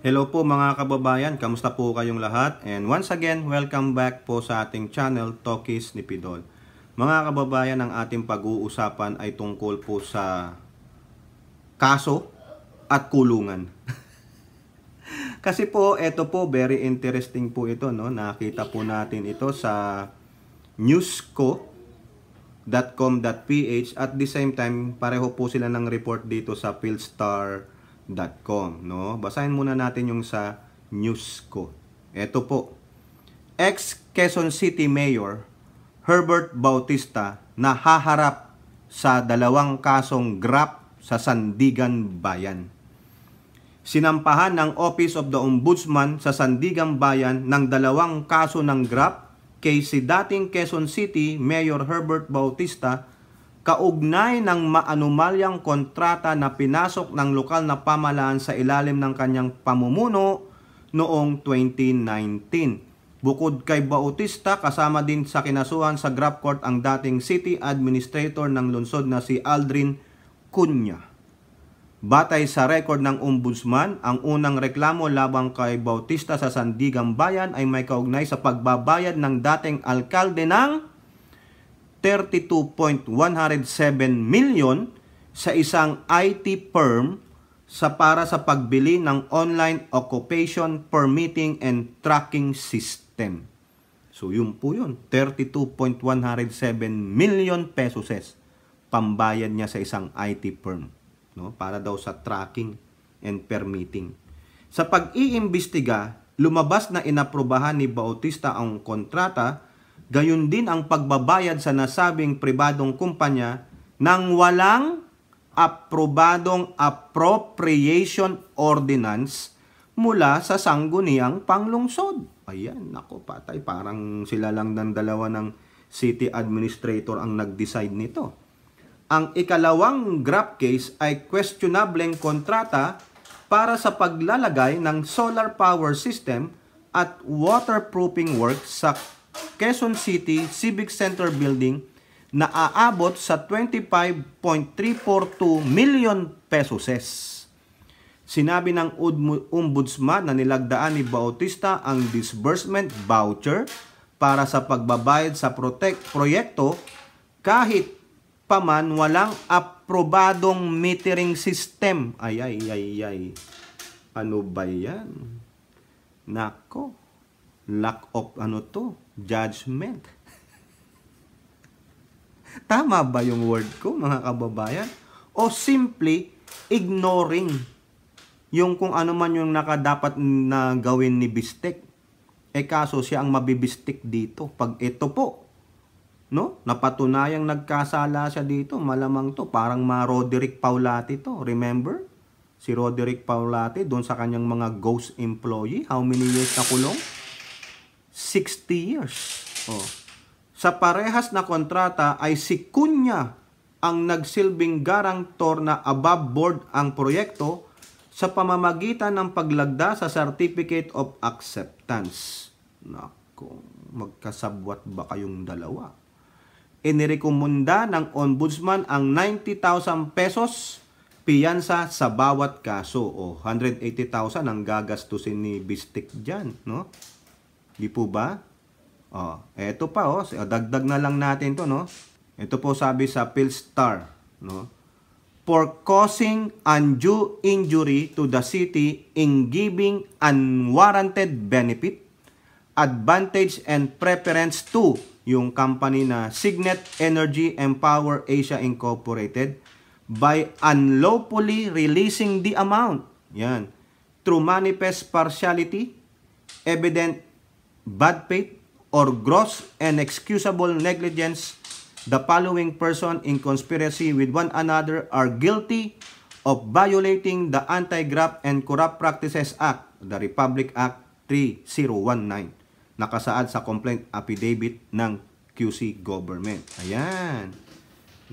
Hello po mga kababayan, kamusta po kayong lahat? And once again, welcome back po sa ating channel, Talkies ni Pidol. Mga kababayan, ang ating pag-uusapan ay tungkol po sa kaso at kulungan. Kasi po, ito po, very interesting po ito, no? Nakita po natin ito sa newsco.com.ph at the same time, pareho po sila ng report dito sa philstar.com, no? Basahin muna natin yung sa newsco. Ito po. Ex-Quezon City Mayor Herbert Bautista na haharap sa 2 kasong GRAP sa Sandigan Bayan. Sinampahan ng Office of the Ombudsman sa Sandigan Bayan ng 2 kaso ng GRAP kay si dating Quezon City Mayor Herbert Bautista kaugnay ng maanumalyang kontrata na pinasok ng lokal na pamahalaan sa ilalim ng kanyang pamumuno noong 2019. Bukod kay Bautista, kasama din sa kinasuhan sa GRAP Court ang dating City Administrator ng lungsod na si Aldrin Cunha. Batay sa record ng Ombudsman, ang unang reklamo labang kay Bautista sa Sandigan Bayan ay may kaugnay sa pagbabayad ng dating alkalde ng 32.107 million sa isang IT firm para sa pagbili ng online occupation permitting and tracking system. So yun po yun, 32.107 million pesos pambayad niya sa isang IT firm, no? Para daw sa tracking and permitting. Sa pag-iimbestiga, lumabas na inaprubahan ni Bautista ang kontrata, gayon din ang pagbabayad sa nasabing pribadong kumpanya ng walang aprobadong appropriation ordinance mula sa sangguniang panglungsod. Ayan, nako patay, parang sila lang ng dalawa ng city administrator ang nag-decide nito. Ang ikalawang GRAP case ay questionableng kontrata para sa paglalagay ng solar power system at waterproofing works sa Quezon City Civic Center Building na aabot sa 25.342 million pesos. Sinabi ng Ombudsman na nilagdaan ni Bautista ang disbursement voucher para sa pagbabayad sa proyekto kahit paman walang aprobadong metering system. Ay. Ano ba yan? Nako. Lack of judgment. Tama ba yung word ko, mga kababayan? O simply ignoring yung kung ano man yung nakadapat na gawin ni Bistek. Kaso siya ang mabibistik dito. Pag ito po, no? Napatunayang nagkasala siya dito, malamang to, parang Roderick Paulati to. Remember? Si Roderick Paulati, doon sa kanyang mga ghost employee, how many years na kulong? 60 years. Sa parehas na kontrata ay si Cunha ang nagsilbing guarantor na above board ang proyekto sa pamamagitan ng paglagda sa Certificate of Acceptance. Nako, magkasabwat ba kayong dalawa? Inirekomenda ng Ombudsman ang 90,000 pesos piyansa sa bawat kaso. 180,000 ang gagastusin ni Bistek dyan, no? Di po ba? Eto pa, dagdag na lang natin to, no? Ito po sabi sa Philstar, no? For causing undue injury to the city in giving unwarranted benefit, advantage and preference to yung company na Signet Energy Empower Asia Incorporated by unlawfully releasing the amount. Yan. Through manifest partiality, evident bad faith, or gross and excusable negligence, the following person in conspiracy with one another are guilty of violating the Anti-Graft and Corrupt Practices Act, the Republic Act 3019, nakasaad sa complaint affidavit ng QC government. Ayan.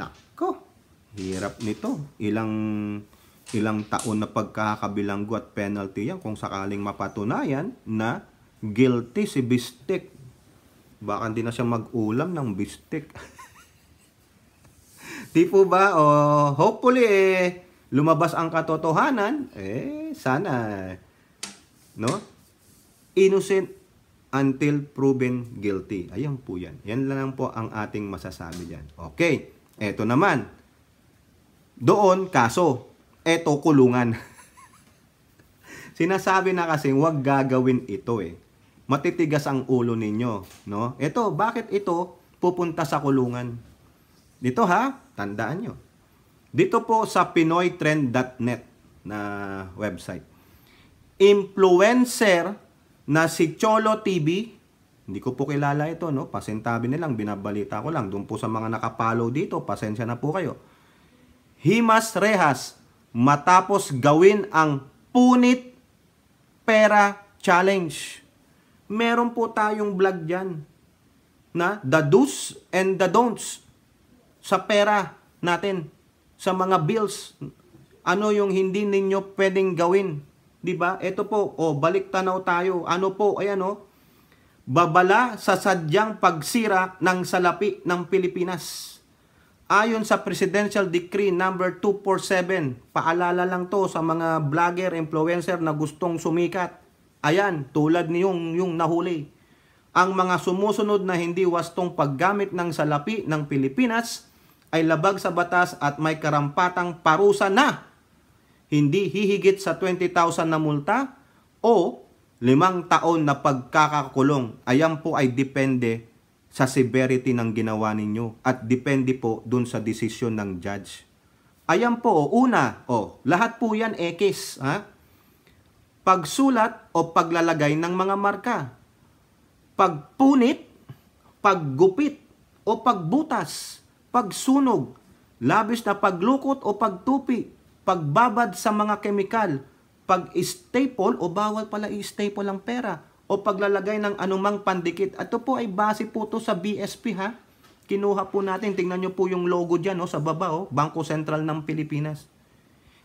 Nako, hirap nito. Ilang taon na pagkakabilanggo at penalty yan kung sakaling mapatunayan na guilty si Bistek. Baka hindi na siya mag-ulam ng Bistek. Di po ba? Hopefully, lumabas ang katotohanan. Sana no? Innocent until proven guilty. Ayan po yan. Yan lang po ang ating masasabi dyan. Okay. Eto naman. Doon, kaso. Eto, kulungan. Sinasabi na kasi huwag gagawin ito eh. Matitigas ang ulo ninyo, no? Ito, bakit ito pupunta sa kulungan? Dito ha, tandaan nyo. Dito po sa pinoytrend.net na website. Influencer na si Cholo TV, hindi ko po kilala ito, no? Pasintabi nilang, binabalita ko lang. Doon po sa mga nakapollow dito, pasensya na po kayo. Himas Rehas, matapos gawin ang punit pera challenge. Meron po tayong vlog dyan na the do's and the don'ts sa pera natin, sa mga bills. Ano yung hindi ninyo pwedeng gawin? Diba? Ito po, balik tanaw tayo. Ano po, ayan babala sa sadyang pagsira ng salapi ng Pilipinas. Ayon sa Presidential Decree number 247, paalala lang to sa mga vlogger, influencer na gustong sumikat. Ayan, tulad niyong yung nahuli. Ang mga sumusunod na hindi wastong paggamit ng salapi ng Pilipinas ay labag sa batas at may karampatang parusa na hindi hihigit sa 20,000 na multa o 5 taon na pagkakakulong. Ayan po ay depende sa severity ng ginawa ninyo at depende po dun sa desisyon ng judge. Ayan po, una, lahat po yan X, ha? Pagsulat o paglalagay ng mga marka, pagpunit, paggupit o pagbutas, pagsunog, labis na paglukot o pagtupi, pagbabad sa mga kemikal, pag-staple o bawal pala i-staple ang pera, o paglalagay ng anumang pandikit. Ito po ay base po to sa BSP ha. Kinuha po natin, tingnan nyo po yung logo dyan sa baba, Bangko Sentral ng Pilipinas.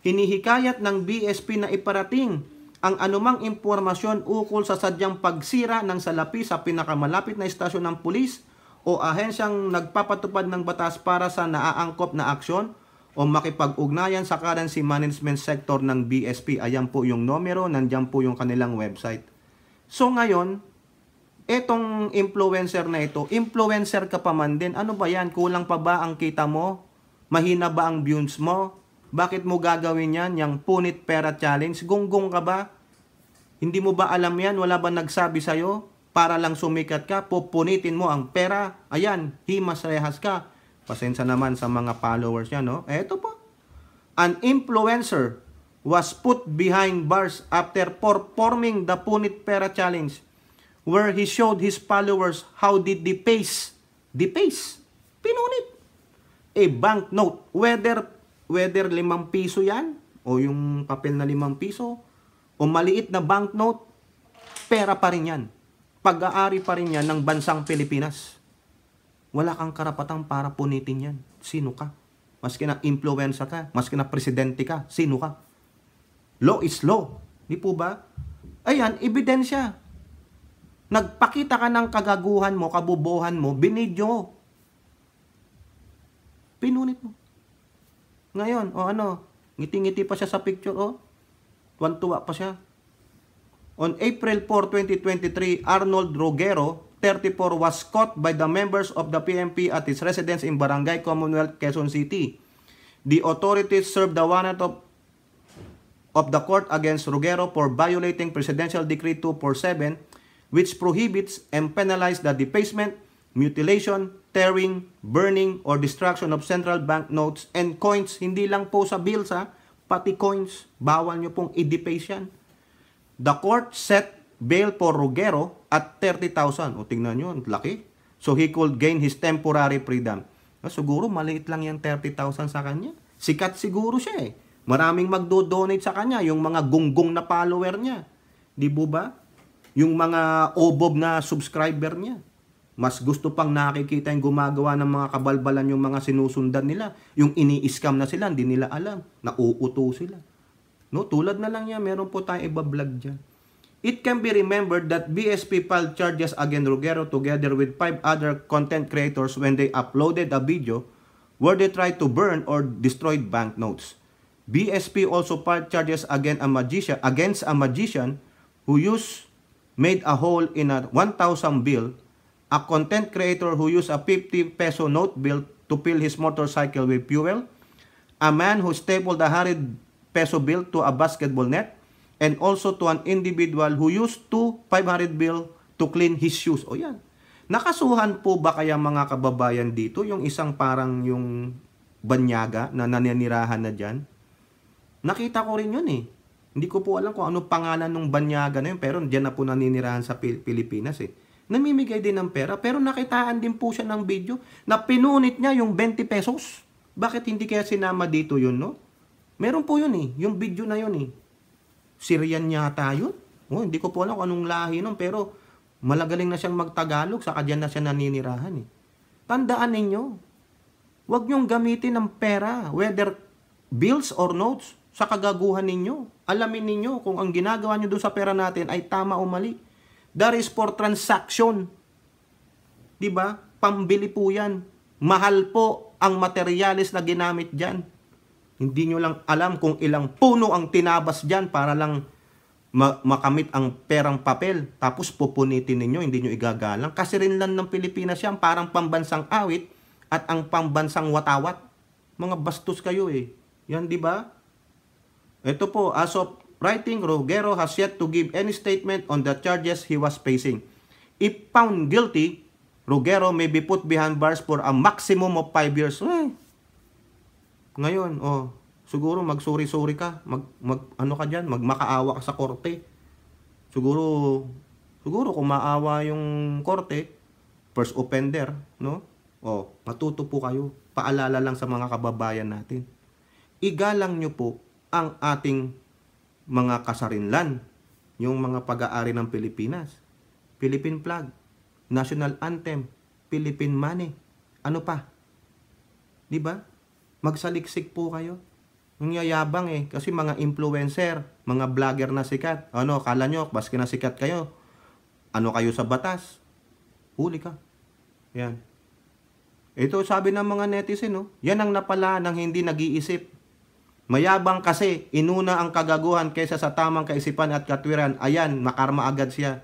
Hinihikayat ng BSP na iparating ang anumang impormasyon ukol sa sadyang pagsira ng salapi sa pinakamalapit na istasyon ng pulis o ahensyang nagpapatupad ng batas para sa naaangkop na aksyon o makipag-ugnayan sa currency management sector ng BSP. Ayan po yung numero, nandyan po yung kanilang website. So ngayon, etong influencer na ito, influencer ka pa man din. Ano ba yan? Kulang pa ba ang kita mo? Mahina ba ang views mo? Bakit mo gagawin yan? Yang punit pera challenge? Gunggong ka ba? Hindi mo ba alam yan? Wala ba nagsabi sa'yo? Para lang sumikat ka, pupunitin mo ang pera. Ayan, himas rehas ka. Pasensya naman sa mga followers niya, no? Eto po. An influencer was put behind bars after performing the Punit Pera Challenge where he showed his followers how did depace, pinunit, a banknote, whether 5 piso yan, o yung papel na 5 piso, o maliit na banknote, pera pa rin yan. Pag-aari pa rin yan ng bansang Pilipinas. Wala kang karapatan para punitin yan. Sino ka? Maski na influencer ka, maski na presidente ka, sino ka? Law is law. Di po ba? Ayan, ebidensya. Nagpakita ka ng kagaguhan mo, kabubuhan mo, binidyo mo. Pinunit mo. Ngayon, ngiti-ngiti pa siya sa picture, tuwan-tuwa pa siya. On April 4, 2023, Arnold Rogero, 34, was caught by the members of the PNP at his residence in Barangay Commonwealth, Quezon City. The authorities served the warrant of the court against Rogero for violating Presidential Decree 247, which prohibits and penalizes the defacement, mutilation, tearing, burning, or destruction of central bank notes and coins. Hindi lang po sa bills, pati coins. Bawal nyo pong i-deface yan. The court set bail for Rogero at 30,000. O tingnan nyo, laki. So he could gain his temporary freedom. Siguro maliit lang yung 30,000 sa kanya. Sikat siguro siya Maraming magdo-donate sa kanya, yung mga gunggong na follower niya. Di ba? Yung mga obob na subscriber niya. Mas gusto pang nakikita yung gumagawa ng mga kabalbalan yung mga sinusundan nila. Yung ini-scam na sila, hindi nila alam. Nauuto sila. No, tulad na lang yan, meron po tayong iba-vlog dyan. It can be remembered that BSP filed charges against Rogero together with 5 other content creators when they uploaded a video where they tried to burn or destroy banknotes. BSP also filed charges against a magician who made a hole in a 1,000 bill, a content creator who used a 50 peso note bill to fill his motorcycle with fuel, a man who stapled a 100 peso bill to a basketball net, and also to an individual who used 500 bill to clean his shoes. O yan. Nakasuhan po ba kaya mga kababayan dito yung isang parang yung banyaga na naninirahan na dyan? Nakita ko rin yun eh. Hindi ko po alam kung ano pangalan ng banyaga na yun, pero dyan na po naninirahan sa Pilipinas eh. Namimigay din ng pera, pero nakitaan din po siya ng video na pinunit niya yung 20 pesos. Bakit hindi kaya sinama dito yun, no? Meron po yun eh, yung video na yun eh. Syrian yata yun. Oh, hindi ko po alam kung anong lahi nun, pero malagaling na siyang magtagalog, saka dyan na siya naninirahan eh. Tandaan ninyo, huwag niyong gamitin ng pera, whether bills or notes, sa kagaguhan ninyo. Alamin ninyo kung ang ginagawa niyo doon sa pera natin ay tama o mali. That is for transaction. Diba? Pambili po yan. Mahal po ang materyales na ginamit dyan. Hindi nyo lang alam kung ilang puno ang tinabas dyan para lang makamit ang perang papel. Tapos pupunitin ninyo, hindi nyo igagalang. Kasi rin lang ng Pilipinas yan, parang pambansang awit at ang pambansang watawat. Mga bastos kayo eh. Yan, di ba? Ito po, as of writing, Rugero has yet to give any statement on the charges he was facing. If found guilty, Rugero may be put behind bars for a maximum of 5 years. Ngayon, siguro magsuri-suri ka, ano ka diyan, magmakaawa ka sa korte. Siguro kung maawa yung korte, first offender, no? Matuto po kayo. Paalala lang sa mga kababayan natin. Igalang nyo po ang ating mga kasarinlan, yung mga pag-aari ng Pilipinas. Philippine flag, national anthem, Philippine money. Ano pa? 'Di ba? Magsaliksik po kayo. Yung yayabang eh, kasi mga influencer, mga vlogger na sikat. Kala nyo, baski na sikat kayo. Ano kayo sa batas? Huli ka. Yan. Ito sabi ng mga netizen, yan ang napala ng hindi nag-iisip. Mayabang kasi, inuna ang kagaguhan kaysa sa tamang kaisipan at katwiran. Ayan, makarma agad siya.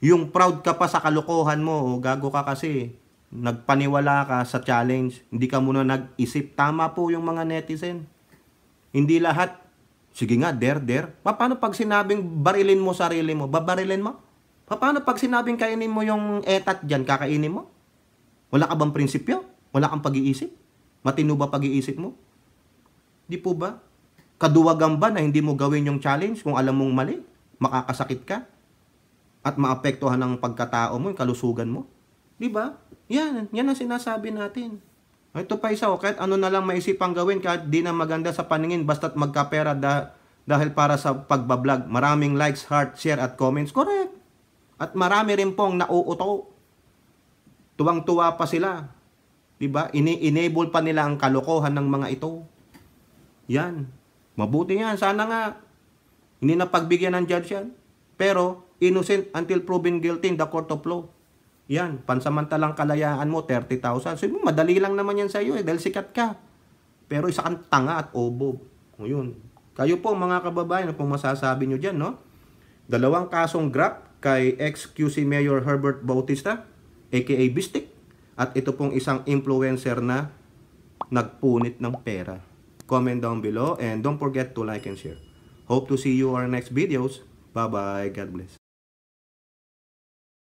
Yung proud ka pa sa kalokohan mo, gago ka kasi. Nagpaniwala ka sa challenge. Hindi ka muna nag-isip. Tama po yung mga netizen. Hindi lahat. Sige nga, dare. Paano pag sinabing barilin mo sarili mo? Babarilin mo? Paano pag sinabing kainin mo yung etat dyan, kakainin mo? Wala ka bang prinsipyo? Wala kang pag-iisip? Matino ba pag-iisip mo? Di po ba? Kaduwagan ba na hindi mo gawin yung challenge kung alam mong mali? Makakasakit ka? At maapektuhan ang pagkatao mo, yung kalusugan mo? Di ba? Yan ang sinasabi natin. Ito pa isa, kahit ano na lang maisipang gawin, kahit di na maganda sa paningin, basta't magkapera dahil para sa pagbablog. Maraming likes, heart, share, at comments. Correct. At marami rin pong nauuto. Tuwang-tuwa pa sila. Di ba? Ini-enable pa nila ang kalokohan ng mga ito. Yan. Mabuti yan. Sana nga hindi na pagbigyan ng judge yan. Pero innocent until proven guilty in the court of law. Yan. Pansamantalang kalayaan mo, 30,000. So, madali lang naman yan sa iyo dahil sikat ka. Pero isa kang tanga at obob. O yun. Kayo po mga kababayan, ano pong masasabi nyo dyan, no? 2 kasong grab kay ex-QC Mayor Herbert Bautista, aka Bistik. At ito pong isang influencer na nagpunit ng pera. Comment down below and don't forget to like and share. Hope to see you on our next videos. Bye-bye. God bless.